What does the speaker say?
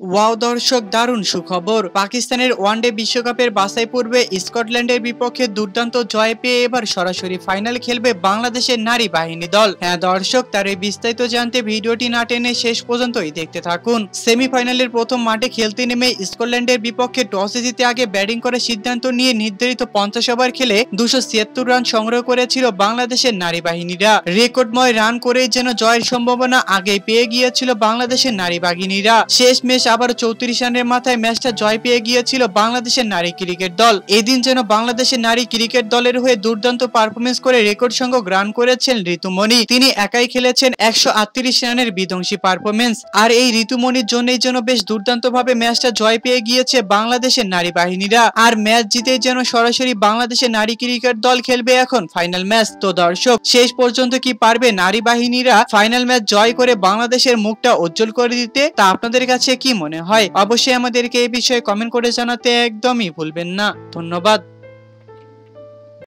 Wow দর্শক, দারুণ সুখবর। পাকিস্তানের ওয়ানডে বিশ্বকাপের বাছাই পর্বে স্কটল্যান্ডের বিপক্ষে দুর্দান্ত জয় পেয়ে এবার সরাসরি ফাইনাল খেলবে বাংলাদেশের নারী বাহিনী দল। হ্যাঁ দর্শক, তার এই বিস্তারিত জানতে ভিডিওটি না টেনে শেষ পর্যন্তই দেখতে থাকুন। সেমিফাইনালের প্রথম মাঠে খেলতে নেমে স্কটল্যান্ডের বিপক্ষে টসে জিতে আগে ব্যাটিং করার সিদ্ধান্ত নিয়ে নির্ধারিত 50 ওভার খেলে 276 রান সংগ্রহ করেছিল বাংলাদেশের নারী বাহিনীরা। রেকর্ডময় রান করেই যেন জয়ের সম্ভাবনা আগেই পেয়ে গিয়েছিল বাংলাদেশের নারী বাহিনীরা। শেষ ম্যাচ আবার 34 রানের মাথায় ম্যাচটা জয় পেয়ে গিয়েছিল বাংলাদেশের নারী ক্রিকেট দল। এদিন যেন বাংলাদেশের নারী ক্রিকেট দলের হয়ে দুর্দান্ত পারফরমেন্স করে রেকর্ড সংখ্যক রান করেছেন ঋতুমণি। তিনি একাই খেলেছেন 138 রানের বিধ্বংসী পারফরমেন্স। আর এই ঋতুমণির জন্যই যেন বেশ দুর্দান্ত ভাবে ম্যাচটা জয় পেয়ে গিয়েছে বাংলাদেশের নারী বাহিনীরা। আর ম্যাচ জিতে যেন সরাসরি বাংলাদেশের নারী ক্রিকেট দল খেলবে এখন ফাইনাল ম্যাচ। তো দর্শক, শেষ পর্যন্ত কি পারবে নারী বাহিনীরা ফাইনাল ম্যাচ জয় করে বাংলাদেশের মুখটা উজ্জ্বল করে দিতে? তা আপনাদের কাছে কি মনে হয়? অবশ্যই আমাদেরকে এই বিষয়ে কমেন্ট করে জানাতে একদমই ভুলবেন না। ধন্যবাদ।